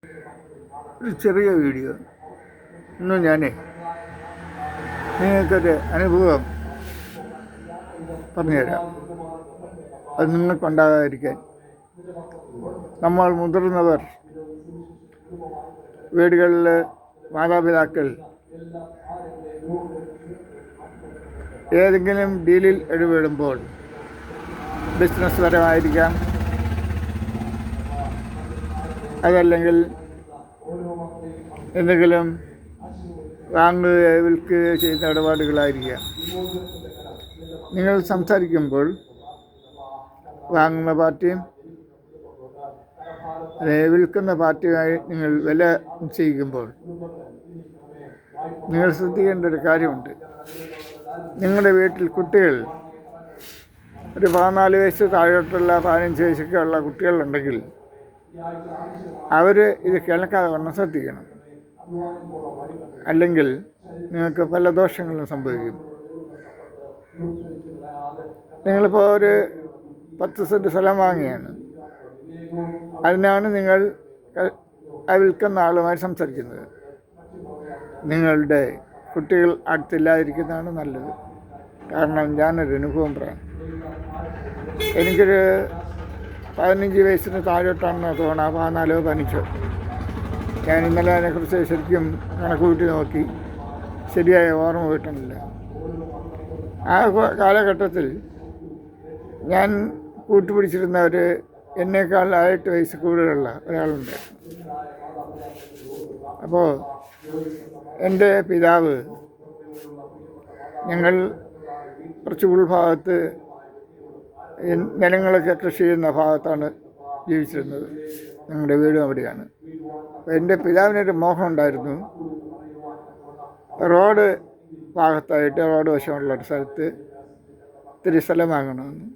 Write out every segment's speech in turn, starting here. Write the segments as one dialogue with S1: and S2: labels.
S1: ഒരു ചെറിയ വീഡിയോ ഇന്ന് ഞാൻ നിങ്ങൾക്കൊരു അനുഭവം പറഞ്ഞുതരാം. അത് നിങ്ങൾക്കുണ്ടാകാതിരിക്കാൻ നമ്മൾ മുതിർന്നവർ വീടുകളിൽ മാതാപിതാക്കൾ ഏതെങ്കിലും ഡീലിൽ ഇടപെടുമ്പോൾ ബിസിനസ് പരമായിരിക്കാം, അതല്ലെങ്കിൽ എന്തെങ്കിലും വാങ്ങുകയോ വിൽക്കുകയോ ചെയ്യുന്ന ഇടപാടുകളായിരിക്കാം. നിങ്ങൾ സംസാരിക്കുമ്പോൾ വാങ്ങുന്ന പാർട്ടിയും വിൽക്കുന്ന പാർട്ടിയുമായി നിങ്ങൾ വില നിശ്ചയിക്കുമ്പോൾ നിങ്ങൾ ശ്രദ്ധിക്കേണ്ട ഒരു കാര്യമുണ്ട്. നിങ്ങളുടെ വീട്ടിൽ കുട്ടികൾ ഒരു 14 വയസ്സ് താഴോട്ടുള്ള 15 വയസ്സൊക്കെ ഉള്ള കുട്ടികളുണ്ടെങ്കിൽ അവർ ഇത് കേൾക്കാതെ വണ്ണം ശ്രദ്ധിക്കണം. അല്ലെങ്കിൽ നിങ്ങൾക്ക് പല ദോഷങ്ങളും സംഭവിക്കും. നിങ്ങളിപ്പോൾ ഒരു 10 സെൻറ്റ് സ്ഥലം വാങ്ങിയാണ്. അതിനാണ് നിങ്ങൾ വിൽക്കുന്ന ആളുമായി സംസാരിക്കുന്നത്. നിങ്ങളുടെ കുട്ടികൾ അടുത്തില്ലാതിരിക്കുന്നതാണ് നല്ലത്. കാരണം ഞാനൊരു അനുഭവം പറയാം. എനിക്കൊരു 15 വയസ്സിന് താഴോട്ടാണെന്ന് തോന്നുക, 14 15. ഞാൻ ഇന്നലെ അതിനെക്കുറിച്ച് ശരിക്കും കണക്ക് കൂട്ടി നോക്കി, ശരിയായ ഓർമ്മ കിട്ടുന്നില്ല. ആ കാലഘട്ടത്തിൽ ഞാൻ കൂട്ടുപിടിച്ചിരുന്ന എന്നേക്കാൾ 8 വയസ്സ് കൂടുതലുള്ള ഒരാളുണ്ട്. അപ്പോൾ എൻ്റെ പിതാവ്, ഞങ്ങൾ കുറച്ച് ഉൾഭാഗത്ത് നിലങ്ങളൊക്കെ കൃഷി ചെയ്യുന്ന ഭാഗത്താണ് ജീവിച്ചിരുന്നത്. ഞങ്ങളുടെ വീടും അവിടെയാണ്. അപ്പോൾ എൻ്റെ പിതാവിനൊരു മോഹം ഉണ്ടായിരുന്നു, റോഡ് ഭാഗത്തായിട്ട് റോഡ് വശമുള്ളൊരു സ്ഥലത്ത് ഇത്തിരി സ്ഥലം വാങ്ങണമെന്ന്.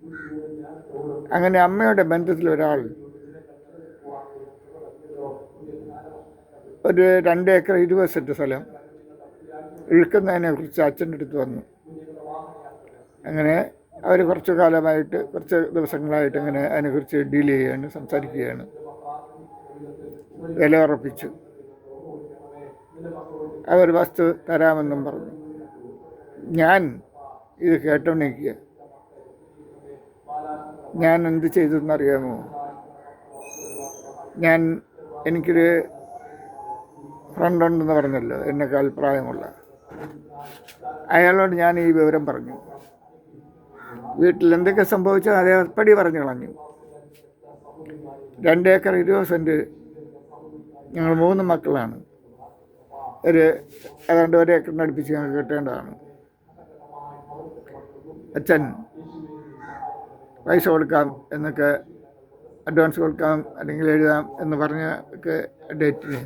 S1: അങ്ങനെ അമ്മയുടെ ബന്ധത്തിലൊരാൾ ഒരു 2 ഏക്കർ 20 സെൻറ്റ് സ്ഥലം വിൽക്കുന്നതിനെക്കുറിച്ച് അച്ഛൻ്റെ അടുത്ത് വന്നു. അങ്ങനെ അവർ കുറച്ച് കാലമായിട്ട്, കുറച്ച് ദിവസങ്ങളായിട്ട് ഇങ്ങനെ അതിനെക്കുറിച്ച് ഡീൽ ചെയ്യുകയാണ്, സംസാരിക്കുകയാണ്. വില ഉറപ്പിച്ചു. അവർ വസ്തു തരാമെന്നും പറഞ്ഞു. ഞാൻ ഇത് കേട്ടോണ്ടിരിക്കുക. ഞാൻ എന്ത് ചെയ്തു എന്നറിയാമോ? എനിക്കൊരു ഫ്രണ്ട് ഉണ്ടെന്ന് പറഞ്ഞല്ലോ, എന്നെക്കാൾ പ്രായമുള്ള. അയാളോട് ഞാൻ ഈ വിവരം പറഞ്ഞു. വീട്ടിൽ എന്തൊക്കെ സംഭവിച്ചോ അതേപടി പറഞ്ഞു കളഞ്ഞു. 2 ഏക്കർ 20 സെൻറ്റ്. ഞങ്ങൾ 3 മക്കളാണ്. ഏതാണ്ട് 1 ഏക്കറിന് അടുപ്പിച്ച് ഞങ്ങൾ കിട്ടേണ്ടതാണ്. അച്ഛൻ പൈസ കൊടുക്കാം എന്നൊക്കെ, അഡ്വാൻസ് കൊടുക്കാം അല്ലെങ്കിൽ എഴുതാം എന്ന് പറഞ്ഞ ഒക്കെ ഡേറ്റിന്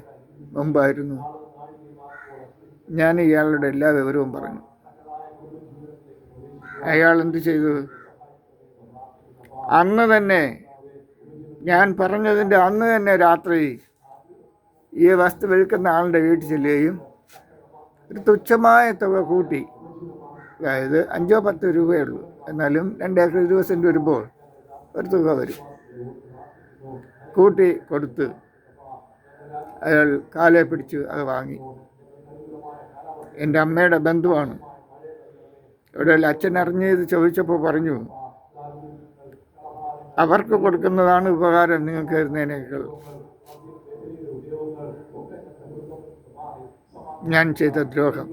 S1: മുമ്പായിരുന്നു ഞാൻ ഇയാളുടെ എല്ലാ വിവരവും പറഞ്ഞു. അയാൾ എന്ത് ചെയ്തു? അന്ന് തന്നെ, ഞാൻ പറഞ്ഞതിൻ്റെ അന്ന് തന്നെ രാത്രി ഈ വസ്തു വിൽക്കുന്ന ആളുടെ വീട്ടിൽ ചെല്ലുകയും ഒരു തുച്ഛമായ തുക കൂട്ടി, അതായത് 5-10 രൂപയുള്ളൂ, എന്നാലും 2 ഏക്കർ 20 സെൻറ്റ് വരുമ്പോൾ ഒരു തുക വരും, കൂട്ടി കൊടുത്ത് അയാൾ കാലെ പിടിച്ച് അത് വാങ്ങി. എൻ്റെ അമ്മയുടെ ബന്ധുവാണ്. ഇവിടെ അച്ഛൻ അറിഞ്ഞത് ചോദിച്ചപ്പോൾ പറഞ്ഞു, അവർക്ക് കൊടുക്കുന്നതാണ് ഉപകാരം നിങ്ങൾക്ക് തരുന്നതിനേക്കാൾ. ഞാൻ ചെയ്ത ദ്രോഹം.